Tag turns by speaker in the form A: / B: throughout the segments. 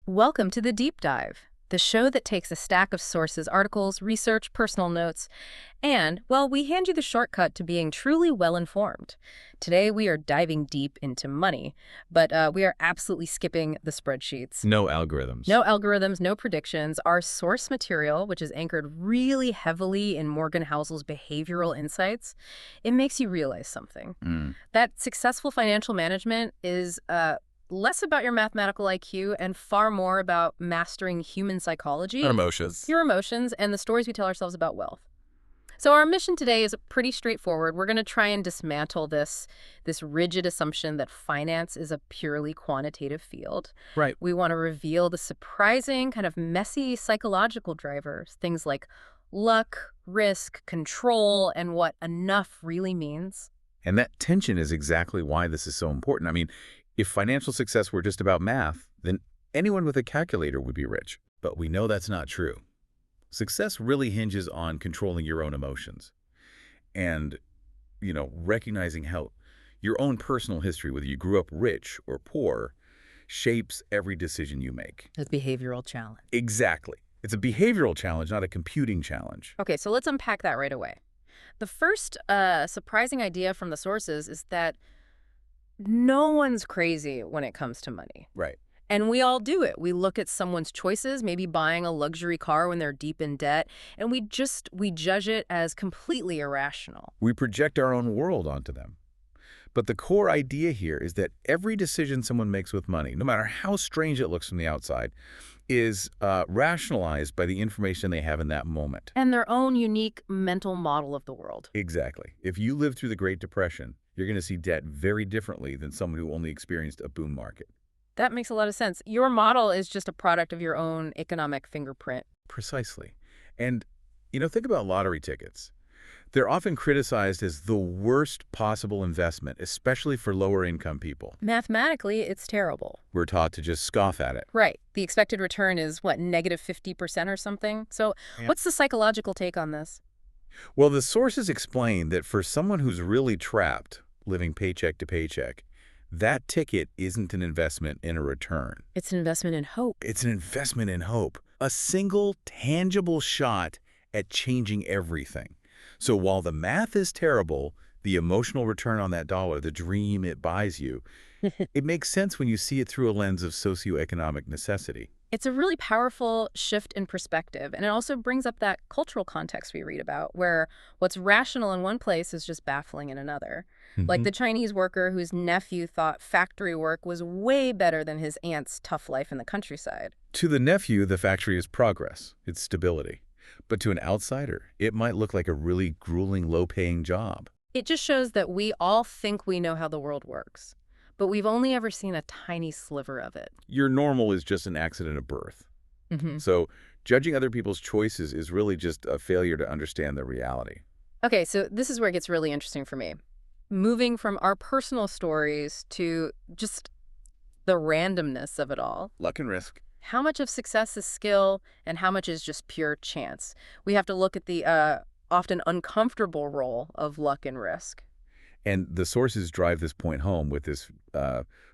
A: Welcome to the Deep Dive, the show that takes a stack of sources, articles, research, personal notes, and, well, we hand you the shortcut to being truly well-informed. Today, we are diving deep into money, but we are absolutely skipping the spreadsheets.
B: No algorithms.
A: No algorithms, no predictions. Our source material, which is anchored really heavily in Morgan Housel's behavioral insights, it makes you realize something. That successful financial management is less about your mathematical IQ and far more about mastering human psychology.
B: Not emotions.
A: Your emotions and the stories we tell ourselves about wealth. So our mission today is pretty straightforward. We're going to try and dismantle this rigid assumption that finance is a purely quantitative field.
B: Right.
A: We want to reveal the surprising, kind of messy psychological drivers, things like luck, risk, control, and what enough really means.
B: And that tension is exactly why this is so important. I mean, if financial success were just about math, then anyone with a calculator would be rich. But we know that's not true. Success really hinges on controlling your own emotions and, recognizing how your own personal history, whether you grew up rich or poor, shapes every decision you make.
A: A behavioral challenge.
B: Exactly. It's a behavioral challenge, not a computing challenge.
A: Okay, so let's unpack that right away. The first surprising idea from the sources is that no one's crazy when it comes to money.
B: Right.
A: And we all do it. We look at someone's choices, maybe buying a luxury car when they're deep in debt, and we judge it as completely irrational.
B: We project our own world onto them. But the core idea here is that every decision someone makes with money, no matter how strange it looks from the outside, is rationalized by the information they have in that moment.
A: And their own unique mental model of the world.
B: Exactly. If you lived through the Great Depression, you're going to see debt very differently than someone who only experienced a boom market.
A: That makes a lot of sense. Your model is just a product of your own economic fingerprint.
B: Precisely. And, think about lottery tickets. They're often criticized as the worst possible investment, especially for lower-income people.
A: Mathematically, it's terrible.
B: We're taught to just scoff at it.
A: Right. The expected return is, negative 50% or something? So What's the psychological take on this?
B: Well, the sources explain that for someone who's really trapped, living paycheck to paycheck, that ticket isn't an investment in a return.
A: It's an investment in hope.
B: It's an investment in hope. A single, tangible shot at changing everything. So while the math is terrible, the emotional return on that dollar, the dream it buys you, it makes sense when you see it through a lens of socioeconomic necessity.
A: It's a really powerful shift in perspective, and it also brings up that cultural context we read about, where what's rational in one place is just baffling in another. Like the Chinese worker whose nephew thought factory work was way better than his aunt's tough life in the countryside.
B: To the nephew, the factory is progress. It's stability. But to an outsider, it might look like a really grueling, low-paying job.
A: It just shows that we all think we know how the world works, but we've only ever seen a tiny sliver of it.
B: Your normal is just an accident of birth. So judging other people's choices is really just a failure to understand the reality.
A: Okay, so this is where it gets really interesting for me. Moving from our personal stories to just the randomness of it all.
B: Luck and risk.
A: How much of success is skill and how much is just pure chance? We have to look at the often uncomfortable role of luck and risk.
B: And the sources drive this point home with this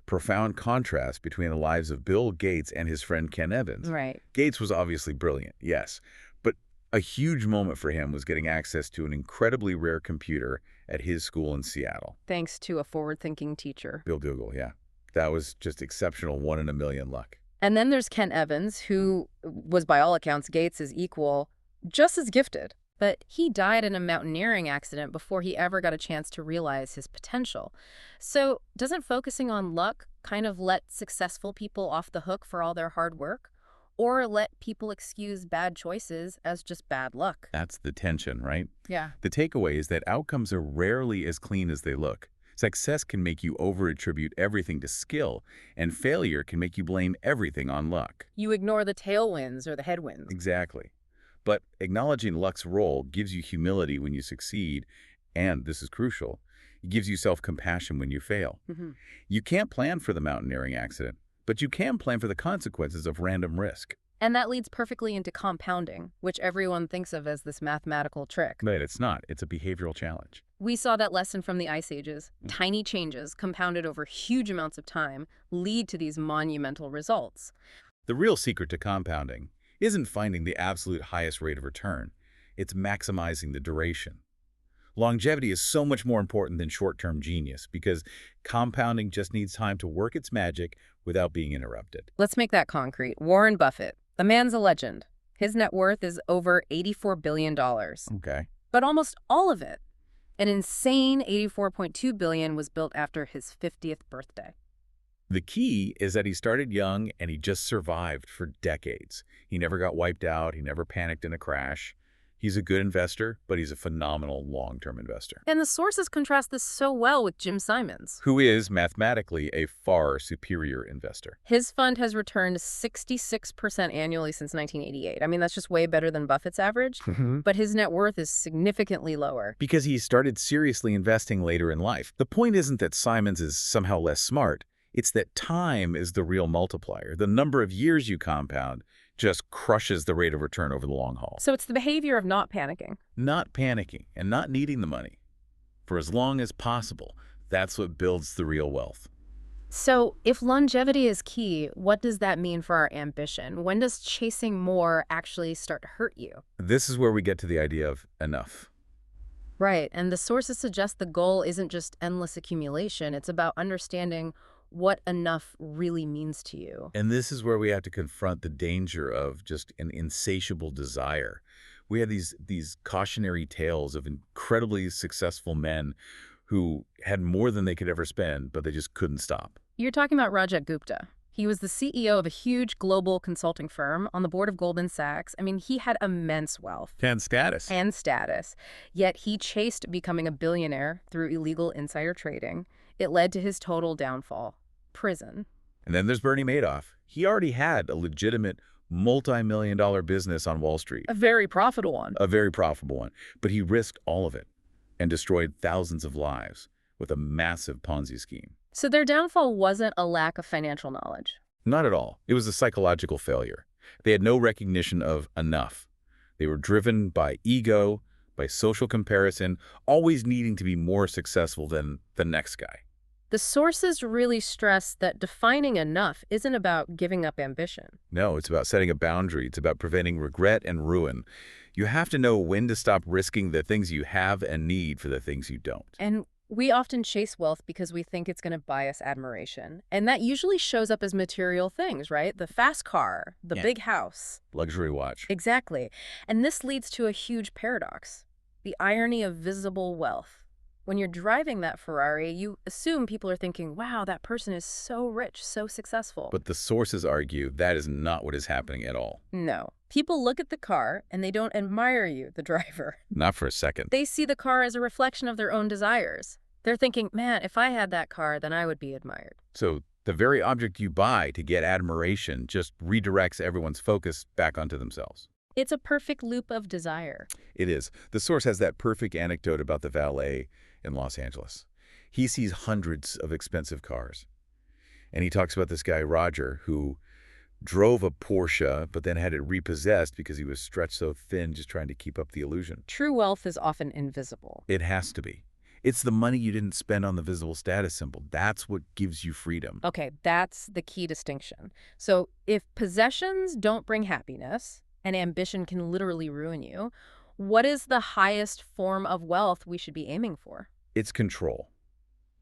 B: profound contrast between the lives of Bill Gates and his friend Ken Evans.
A: Right.
B: Gates was obviously brilliant, yes. But a huge moment for him was getting access to an incredibly rare computer at his school in Seattle.
A: Thanks to a forward-thinking teacher.
B: Bill Google, yeah. That was just exceptional 1 in a million luck.
A: And then there's Ken Evans, who was by all accounts Gates' equal, just as gifted. But he died in a mountaineering accident before he ever got a chance to realize his potential. So doesn't focusing on luck kind of let successful people off the hook for all their hard work? Or let people excuse bad choices as just bad luck?
B: That's the tension, right?
A: Yeah.
B: The takeaway is that outcomes are rarely as clean as they look. Success can make you over-attribute everything to skill, and failure can make you blame everything on luck.
A: You ignore the tailwinds or the headwinds.
B: Exactly. But acknowledging luck's role gives you humility when you succeed, and this is crucial, it gives you self-compassion when you fail. You can't plan for the mountaineering accident, but you can plan for the consequences of random risk.
A: And that leads perfectly into compounding, which everyone thinks of as this mathematical trick.
B: But it's not. It's a behavioral challenge.
A: We saw that lesson from the Ice Ages. Tiny changes, compounded over huge amounts of time, lead to these monumental results.
B: The real secret to compounding isn't finding the absolute highest rate of return. It's maximizing the duration. Longevity is so much more important than short-term genius because compounding just needs time to work its magic without being interrupted.
A: Let's make that concrete. Warren Buffett. The man's a legend. His net worth is over $84 billion.
B: Okay.
A: But almost all of it, an insane $84.2 billion, was built after his 50th birthday.
B: The key is that he started young and he just survived for decades. He never got wiped out. He never panicked in a crash. He's a good investor, but he's a phenomenal long-term investor.
A: And the sources contrast this so well with Jim Simons,
B: Who is mathematically a far superior investor.
A: His fund has returned 66% annually since 1988. I mean, that's just way better than Buffett's average, but his net worth is significantly lower.
B: Because he started seriously investing later in life. The point isn't that Simons is somehow less smart. It's that time is the real multiplier. The number of years you compound just crushes the rate of return over the long haul.
A: So it's the behavior of not panicking.
B: Not panicking and not needing the money for as long as possible. That's what builds the real wealth.
A: So if longevity is key, what does that mean for our ambition? When does chasing more actually start to hurt you?
B: This is where we get to the idea of enough.
A: Right, and the sources suggest the goal isn't just endless accumulation. It's about understanding what enough really means to you.
B: And this is where we have to confront the danger of just an insatiable desire. We have these cautionary tales of incredibly successful men who had more than they could ever spend, but they just couldn't stop.
A: You're talking about Rajat Gupta. He was the CEO of a huge global consulting firm on the board of Goldman Sachs. I mean, he had immense wealth.
B: And status.
A: And status. Yet he chased becoming a billionaire through illegal insider trading. It led to his total downfall. Prison.
B: And then there's Bernie Madoff. He already had a legitimate multi-million-dollar business on Wall Street.
A: A very profitable one.
B: A very profitable one. But he risked all of it and destroyed thousands of lives with a massive Ponzi scheme.
A: So their downfall wasn't a lack of financial knowledge.
B: Not at all. It was a psychological failure. They had no recognition of enough. They were driven by ego, by social comparison, always needing to be more successful than the next guy.
A: The sources really stress that defining enough isn't about giving up ambition.
B: No, it's about setting a boundary. It's about preventing regret and ruin. You have to know when to stop risking the things you have and need for the things you don't.
A: And we often chase wealth because we think it's going to buy us admiration. And that usually shows up as material things, right? The fast car, the big house.
B: Luxury watch.
A: Exactly. And this leads to a huge paradox, the irony of visible wealth. When you're driving that Ferrari, you assume people are thinking, wow, that person is so rich, so successful.
B: But the sources argue that is not what is happening at all.
A: No. People look at the car and they don't admire you, the driver.
B: Not for a second.
A: They see the car as a reflection of their own desires. They're thinking, man, if I had that car, then I would be admired.
B: So the very object you buy to get admiration just redirects everyone's focus back onto themselves.
A: It's a perfect loop of desire.
B: It is. The source has that perfect anecdote about the valet in Los Angeles. He sees hundreds of expensive cars. And he talks about this guy, Roger, who drove a Porsche, but then had it repossessed because he was stretched so thin just trying to keep up the illusion.
A: True wealth is often invisible.
B: It has to be. It's the money you didn't spend on the visible status symbol. That's what gives you freedom.
A: Okay, that's the key distinction. So if possessions don't bring happiness, and ambition can literally ruin you, what is the highest form of wealth we should be aiming for?
B: It's control.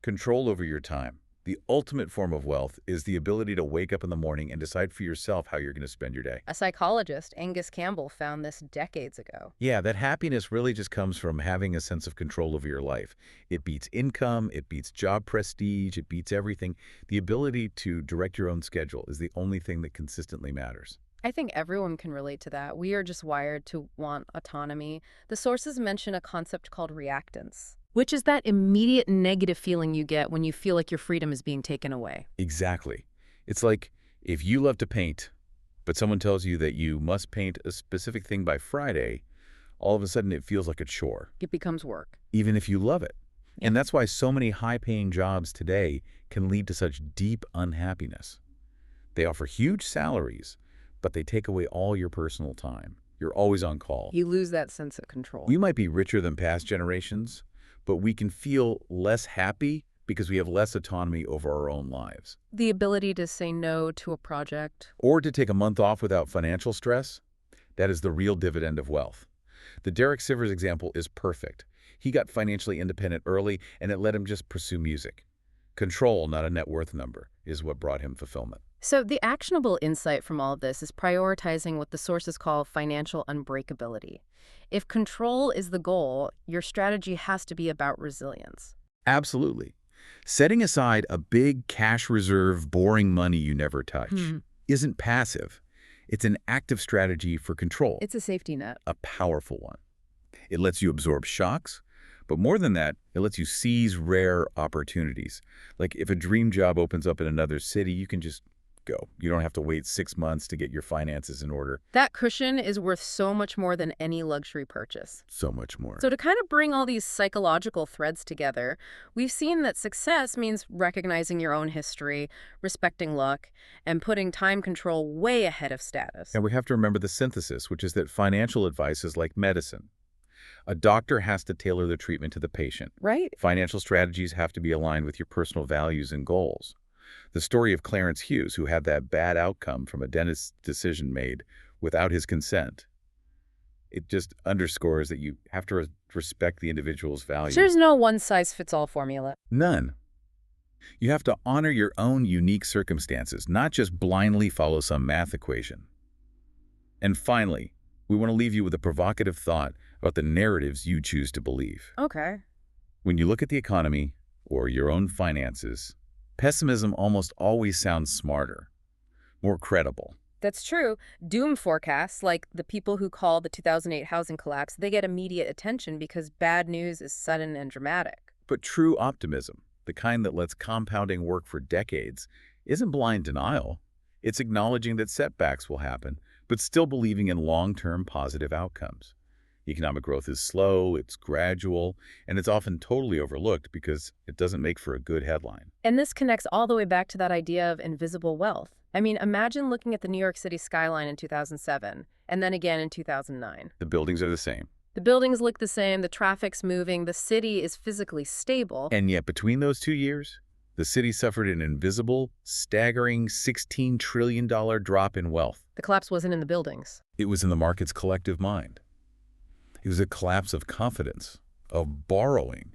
B: Control over your time. The ultimate form of wealth is the ability to wake up in the morning and decide for yourself how you're going to spend your day.
A: A psychologist, Angus Campbell, found this decades ago.
B: Yeah, that happiness really just comes from having a sense of control over your life. It beats income, it beats job prestige, it beats everything. The ability to direct your own schedule is the only thing that consistently matters.
A: I think everyone can relate to that. We are just wired to want autonomy. The sources mention a concept called reactance, which is that immediate negative feeling you get when you feel like your freedom is being taken away.
B: Exactly. It's like if you love to paint, but someone tells you that you must paint a specific thing by Friday, all of a sudden it feels like a chore.
A: It becomes work.
B: Even if you love it.
A: Yeah.
B: And that's why so many high-paying jobs today can lead to such deep unhappiness. They offer huge salaries, but they take away all your personal time. You're always on call.
A: You lose that sense of control.
B: We might be richer than past generations, but we can feel less happy because we have less autonomy over our own lives.
A: The ability to say no to a project.
B: Or to take a month off without financial stress, that is the real dividend of wealth. The Derek Sivers example is perfect. He got financially independent early, and it let him just pursue music. Control, not a net worth number, is what brought him fulfillment.
A: So the actionable insight from all of this is prioritizing what the sources call financial unbreakability. If control is the goal, your strategy has to be about resilience.
B: Absolutely. Setting aside a big cash reserve, boring money you never touch isn't passive. It's an active strategy for control.
A: It's a safety net.
B: A powerful one. It lets you absorb shocks, but more than that, it lets you seize rare opportunities. Like if a dream job opens up in another city, you can just go. You don't have to wait 6 months to get your finances in order.
A: That cushion is worth so much more than any luxury purchase.
B: So much more.
A: So to kind of bring all these psychological threads together, we've seen that success means recognizing your own history, respecting luck, and putting time control way ahead of status.
B: And we have to remember the synthesis, which is that financial advice is like medicine. A doctor has to tailor the treatment to the patient.
A: Right.
B: Financial strategies have to be aligned with your personal values and goals. The story of Clarence Hughes, who had that bad outcome from a dentist's decision made without his consent, it just underscores that you have to respect the individual's values.
A: There's no one-size-fits-all formula.
B: None. You have to honor your own unique circumstances, not just blindly follow some math equation. And finally, we want to leave you with a provocative thought about the narratives you choose to believe.
A: Okay.
B: When you look at the economy or your own finances, pessimism almost always sounds smarter, more credible.
A: That's true. Doom forecasts, like the people who call the 2008 housing collapse, they get immediate attention because bad news is sudden and dramatic.
B: But true optimism, the kind that lets compounding work for decades, isn't blind denial. It's acknowledging that setbacks will happen, but still believing in long-term positive outcomes. Economic growth is slow, it's gradual, and it's often totally overlooked because it doesn't make for a good headline.
A: And this connects all the way back to that idea of invisible wealth. I mean, imagine looking at the New York City skyline in 2007, and then again in 2009.
B: The buildings are the same.
A: The buildings look the same, the traffic's moving, the city is physically stable.
B: And yet between those 2 years, the city suffered an invisible, staggering $16 trillion drop in wealth.
A: The collapse wasn't in the buildings.
B: It was in the market's collective mind. It was a collapse of confidence, of borrowing,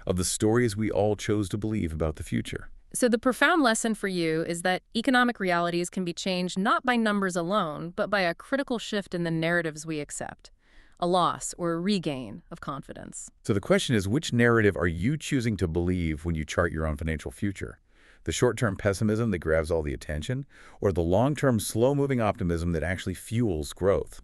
B: of the stories we all chose to believe about the future.
A: So the profound lesson for you is that economic realities can be changed not by numbers alone, but by a critical shift in the narratives we accept, a loss or a regain of confidence.
B: So the question is, which narrative are you choosing to believe when you chart your own financial future? The short-term pessimism that grabs all the attention, or the long-term slow-moving optimism that actually fuels growth?